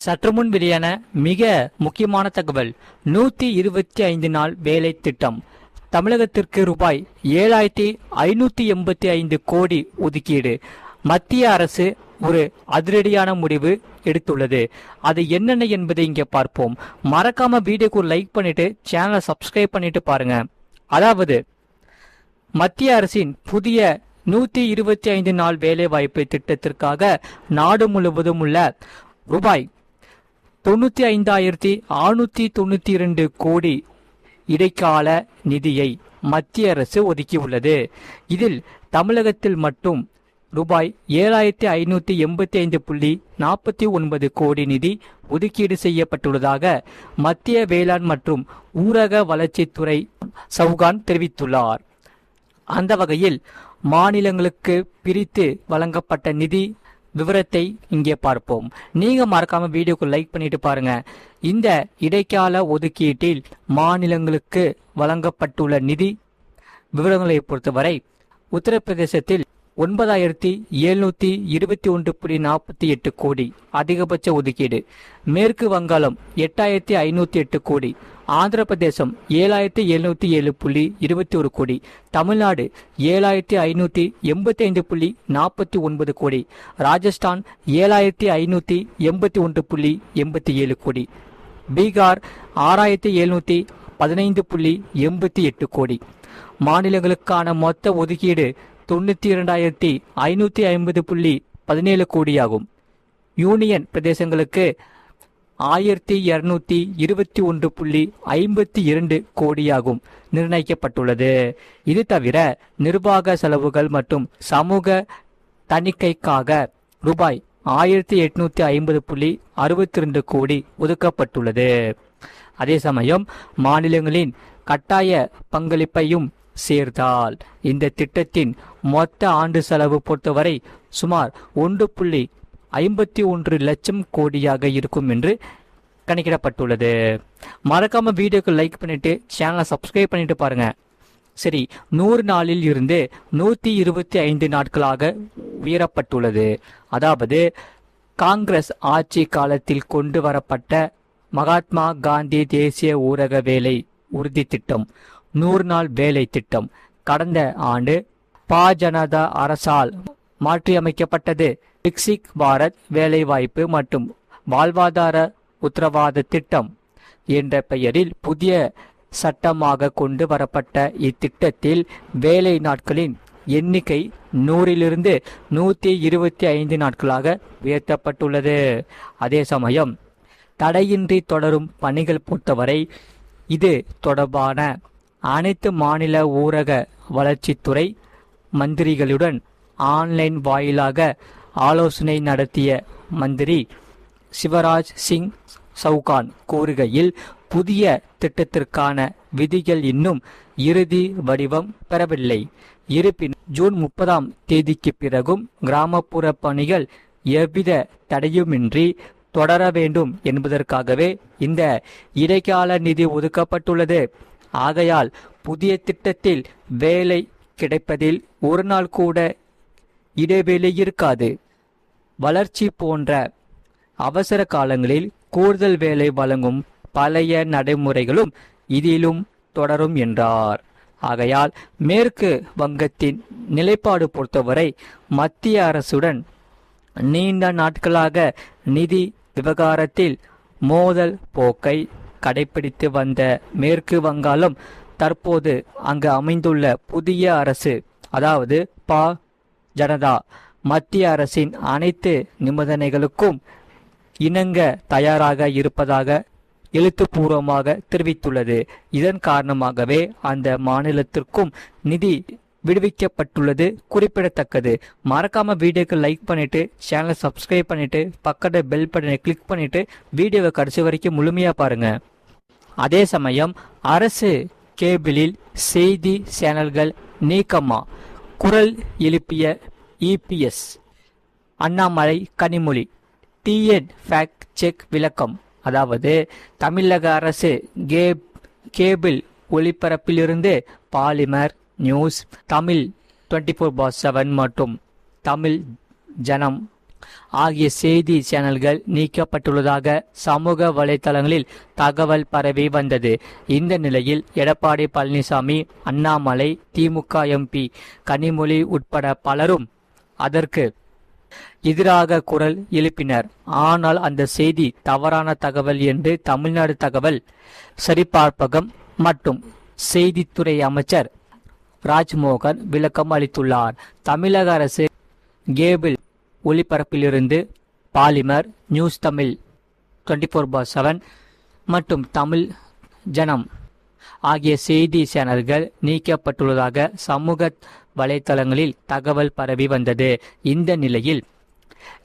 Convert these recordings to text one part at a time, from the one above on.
சற்று முன் வெளியான மிக முக்கியமான தகவல். 125 நாள் வேலை திட்டம். தமிழகத்திற்கு ரூபாய் 7585 கோடி ஒதுக்கீடு. மத்திய அரசு ஒரு அதிரடியான முடிவு எடுத்துள்ளது. அது என்னென்ன என்பதை இங்கே பார்ப்போம். மறக்காம வீடியோக்கு லைக் பண்ணிட்டு சேனலை சப்ஸ்கிரைப் பண்ணிட்டு பாருங்க. அதாவது மத்திய அரசின் புதிய 125 நாள் வேலை வாய்ப்பு திட்டத்திற்காக நாடு முழுவதும் உள்ள ரூபாய் 95,692 கோடி இடைக்கால நிதியை மத்திய அரசு ஒதுக்கியுள்ளது. இதில் தமிழகத்தில் மட்டும் ரூபாய் 7585.49 கோடி நிதி ஒதுக்கீடு செய்யப்பட்டுள்ளதாக மத்திய வேளாண் மற்றும் ஊரக வளர்ச்சித்துறை சவுகான் தெரிவித்துள்ளார். அந்த வகையில் மாநிலங்களுக்கு பிரித்து வழங்கப்பட்ட நிதி விவரத்தை இங்கே பார்ப்போம். நீங்க மறக்காம வீடியோக்கு லைக் பண்ணிட்டு பாருங்க. இந்த இடைக்கால ஒதுக்கீட்டில் மாநிலங்களுக்கு வழங்கப்பட்டுள்ள நிதி விவரங்களை பொறுத்தவரை உத்தரப்பிரதேசத்தில் 9721.48 கோடி அதிகபட்ச ஒதுக்கீடு. மேற்கு வங்காளம் 8508 கோடி. ஆந்திர பிரதேசம் 7707.21 கோடி. தமிழ்நாடு 7585.49 கோடி. ராஜஸ்தான் 7581.87 கோடி. பீகார் 6715.88 கோடி. மாநிலங்களுக்கான மொத்த ஒதுக்கீடு 92,550.17 கோடியாகும். யூனியன் பிரதேசங்களுக்கு 1221.52 கோடியாகும் நிர்ணயிக்கப்பட்டுள்ளது. இது தவிர நிர்வாக செலவுகள் மற்றும் சமூக தணிக்கைக்காக ரூபாய் 1850.62 கோடி ஒதுக்கப்பட்டுள்ளது. அதே சமயம் மாநிலங்களின் கட்டாய பங்களிப்பையும் சேர்த்தால் இந்த திட்டத்தின் மொத்த ஆண்டு செலவு பொறுத்தவரை சுமார் 1.51 லட்சம் கோடியாக இருக்கும் என்று கணக்கிடப்பட்டுள்ளது. மறக்காம வீடியோக்கு லைக் பண்ணிட்டு சேனலை சப்ஸ்கிரைப் பண்ணிட்டு பாருங்க. சரி, 100 நாளில் இருந்து 125 நாட்களாக உயரப்பட்டுள்ளது. அதாவது காங்கிரஸ் ஆட்சி காலத்தில் கொண்டு வரப்பட்ட மகாத்மா காந்தி தேசிய ஊரக வேலை உறுதி திட்டம் 100 நாள் வேலை திட்டம் கடந்த ஆண்டு பாஜனதா அரசால் மாற்றியமைக்கப்பட்டது. விக்சித் பாரத் வேலைவாய்ப்பு மற்றும் வாழ்வாதார உத்தரவாத திட்டம் என்ற பெயரில் புதிய சட்டமாக கொண்டு வரப்பட்ட இத்திட்டத்தில் வேலை நாட்களின் எண்ணிக்கை 100லிருந்து 125 நாட்களாக உயர்த்தப்பட்டுள்ளது. அதே சமயம் தடையின்றி தொடரும் பணிகள் பொறுத்தவரை இது தொடர்பான அனைத்து மாநில ஊரக வளர்ச்சித்துறை மந்திரிகளுடன் ஆன்லைன் வாயிலாக ஆலோசனை நடத்திய மந்திரி சிவராஜ் சிங் சவுகான் கூறுகையில், புதிய திட்டத்திற்கான விதிகள் இன்னும் இறுதி வடிவம் பெறவில்லை. இருப்பினும் ஜூன் 30ஆம் தேதிக்கு பிறகும் கிராமப்புற பணிகள் எவ்வித தடையுமின்றி தொடர வேண்டும் என்பதற்காகவே இந்த இடைக்கால நிதி ஒதுக்கப்பட்டுள்ளது. ஆகையால் புதிய திட்டத்தில் வேலை கிடைப்பதில் ஒரு நாள் கூட இடைவேளை இருக்காது. வளர்ச்சி போன்ற அவசர காலங்களில் கூடுதல் வேலை வழங்கும் பழைய நடைமுறைகளும் இதிலும் தொடரும் என்றார். ஆகையால் மேற்கு வங்கத்தின் நிலைப்பாடு பொறுத்தவரை மத்திய அரசுடன் நீண்ட நாட்களாக நிதி விவகாரத்தில் மோதல் போக்கை கடைபிடித்து வந்த மேற்கு வங்காளம் தற்போது அங்கு அமைந்துள்ள புதிய அரசு, அதாவது ஜனதா மத்திய அரசின் அனைத்து நிபந்தனைகளுக்கும் இணங்க தயாராக இருப்பதாக எழுத்துப்பூர்வமாக தெரிவித்துள்ளது. இதன் காரணமாகவே அந்த மாநிலத்திற்கும் நிதி விடுவிக்கப்பட்டுள்ளது குறிப்பிடத்தக்கது. மறக்காம வீடியோக்கு லைக் பண்ணிட்டு சேனலை சப்ஸ்கிரைப் பண்ணிட்டு பக்கத்துல பெல் பட்டனை கிளிக் பண்ணிட்டு வீடியோவை கடைசி வரைக்கும் முழுமையா பாருங்க. அதே சமயம் அரசு கேபிளில் செய்தி சேனல்கள் நீக்கமா? குரல் எழுப்பிய EPS. Annamalai Kanimozhi. TN fact check விளக்கம். அதாவது தமிழக அரசு கேபிள் ஒளிபரப்பிலிருந்து பாலிமர் நியூஸ், தமிழ் 24/7 மற்றும் தமிழ் ஜனம் ஆகிய செய்தி சேனல்கள் நீக்கப்பட்டுள்ளதாக சமூக வலைதளங்களில் தகவல் பரவி வந்தது. இந்த நிலையில் எடப்பாடி பழனிசாமி, அண்ணாமலை, திமுக எம்பி கனிமொழி உட்பட பலரும் அதற்கு எதிராக குரல் எழுப்பினர். ஆனால் அந்த செய்தி தவறான தகவல் என்று தமிழ்நாடு தகவல் சரிபார்ப்பகம் மற்றும் செய்தித்துறை அமைச்சர் ராஜ்மோகன் விளக்கம் அளித்துள்ளார். தமிழக அரசு கேபிள் ஒளிபரப்பிலிருந்து பாலிமர், நியூஸ் தமிழ் 24/7 மற்றும் தமிழ் ஜனம் ஆகிய செய்தி சேனல்கள் நீக்கப்பட்டுள்ளதாக சமூக வலைதளங்களில் தகவல் பரவி வந்தது. இந்த நிலையில்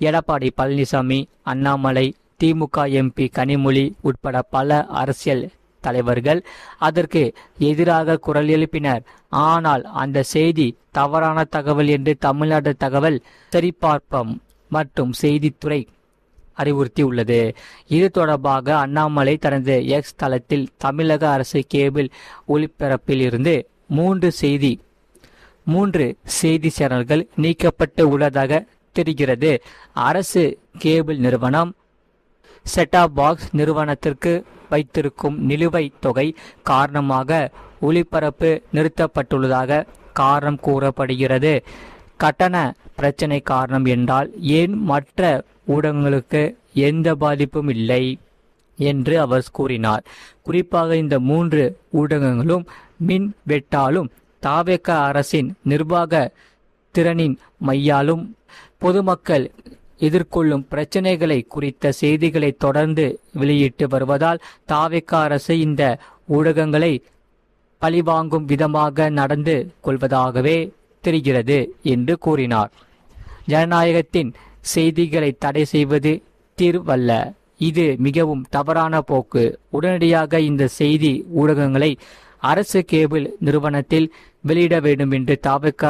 எடப்பாடி பழனிசாமி, அண்ணாமலை, திமுக எம்பி கனிமொழி உட்பட பல அரசியல் தலைவர்கள் அதற்கு எதிராக குரல் எழுப்பினர். ஆனால் அந்த செய்தி தவறான தகவல் என்று தமிழ்நாடு தகவல் சரிபார்ப்பம் மற்றும் செய்தித்துறை அறிவுறுத்தியுள்ளது. இது தொடர்பாக அண்ணாமலை தனது எக்ஸ் தளத்தில் தமிழக அரசு கேபிள் ஒளிபரப்பில் இருந்து மூன்று செய்தி சேனல்கள் நீக்கப்பட்டு உள்ளதாக தெரிகிறது. அரசு கேபிள் நிறுவனம் செட்டாப் பாக்ஸ் நிறுவனத்திற்கு வைத்திருக்கும் நிலுவைத் தொகை காரணமாக ஒளிபரப்பு நிறுத்தப்பட்டுள்ளதாக காரணம் கூறப்படுகிறது. கட்டண பிரச்சனை காரணம் என்றால் ஏன் மற்ற ஊடகங்களுக்கு எந்த பாதிப்பும் இல்லை என்று அவர் கூறினார். குறிப்பாக இந்த மூன்று ஊடகங்களும் மின் வெட்டாலும் தாவேக அரசின் நிர்வாக திறனின் மையாலும் பொதுமக்கள் எதிர்கொள்ளும் பிரச்சனைகளை குறித்த செய்திகளை தொடர்ந்து வெளியிட்டு வருவதால் தாவேக அரசு இந்த ஊடகங்களை பழிவாங்கும் விதமாக நடந்து கொள்வதாகவே தெரிகிறது என்று கூறினார். ஜனநாயகத்தின் செய்திகளை தடை செய்வது தீர்வல்ல, இது மிகவும் தவறான போக்கு. உடனடியாக இந்த செய்தி ஊடகங்களை அரசு கேபிள் நிறுவனத்தில் வெளியிட வேண்டும் என்று தாவேக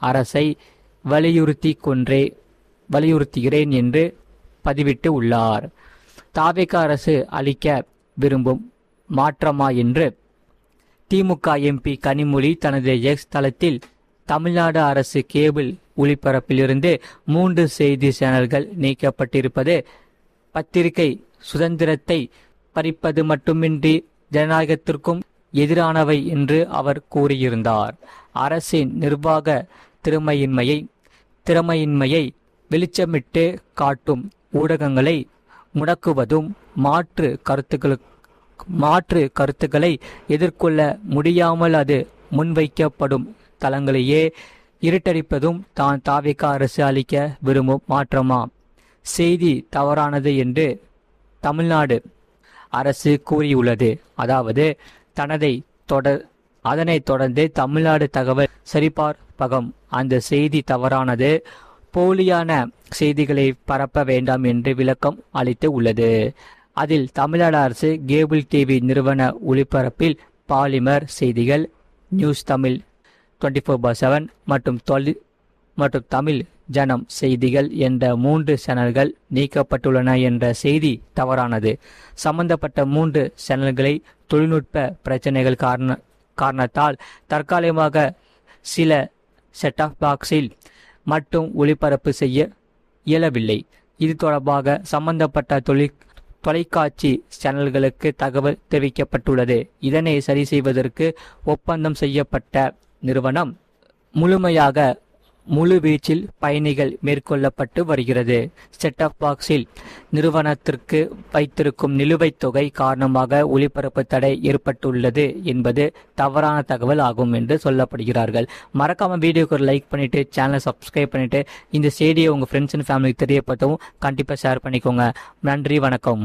அரசை வலியுறுத்துகிறேன் என்று பதிவிட்டு உள்ளார். தாவேக அரசு அளிக்க விரும்பும் மாற்றமா என்று திமுக எம்பி கனிமொழி தனது எக்ஸ் தளத்தில் தமிழ்நாடு அரசு கேபிள் ஒளிபரப்பிலிருந்து 3 செய்தி சேனல்கள் நீக்கப்பட்டிருப்பது பத்திரிகை சுதந்திரத்தை பறிப்பது மட்டுமின்றி ஜனநாயகத்திற்கும் எதிரானவை என்று அவர் கூறியிருந்தார். அரசின் நிர்வாக திறமையின்மையை வெளிச்சமிட்டு காட்டும் ஊடகங்களை முடக்குவதும் மாற்று கருத்துக்களை எதிர்கொள்ள முடியாமல் அது முன்வைக்கப்படும் தளங்களையே இருட்டடிப்பதும் தான் தாவேக அரசு அளிக்க விரும்பும் மாற்றமா? செய்தி தவறானது என்று தமிழ்நாடு அரசு கூறியுள்ளது. அதாவது அதனைத் தொடர்ந்து தமிழ்நாடு தகவல் சரிபார்ப்பகம் அந்த செய்தி தவறானது, போலியான செய்திகளை பரப்ப வேண்டாம் என்று விளக்கம் அளித்து உள்ளது. அதில் தமிழ்நாடு அரசு கேபிள் டிவி நிறுவன ஒளிபரப்பில் பாலிமர் செய்திகள், நியூஸ் தமிழ் 24/7 மற்றும் தமிழ் ஜனம் செய்திகள் என்ற 3 சேனல்கள் நீக்கப்பட்டுள்ளன என்ற செய்தி தவறானது. சம்பந்தப்பட்ட 3 சேனல்களை தொழில்நுட்ப பிரச்சனைகள் காரணத்தால் தற்காலிகமாக சில செட்டாப் பாக்ஸில் மட்டும் ஒளிபரப்பு செய்ய இயலவில்லை. இது தொடர்பாக சம்பந்தப்பட்ட தொலைக்காட்சி சேனல்களுக்கு தகவல் தெரிவிக்கப்பட்டுள்ளது. இதனை சரி செய்வதற்கு ஒப்பந்தம் செய்யப்பட்ட நிறுவனம் முழு வீச்சில் பணிகள் மேற்கொள்ளப்பட்டு வருகிறது. செட்டாப் பாக்ஸில் நிறுவனத்திற்கு வைத்திருக்கும் நிலுவைத் தொகை காரணமாக ஒளிபரப்பு தடை ஏற்பட்டுள்ளது என்பது தவறான தகவல் ஆகும் என்று சொல்லப்படுகிறார்கள். மறக்காம வீடியோக்கு ஒரு லைக் பண்ணிட்டு சேனலை சப்ஸ்கிரைப் பண்ணிட்டு இந்த செய்தியை உங்க ஃப்ரெண்ட்ஸ் அண்ட் ஃபேமிலிக்கு தெரியப்படுத்தவும் கண்டிப்பாக ஷேர் பண்ணிக்கோங்க. நன்றி, வணக்கம்.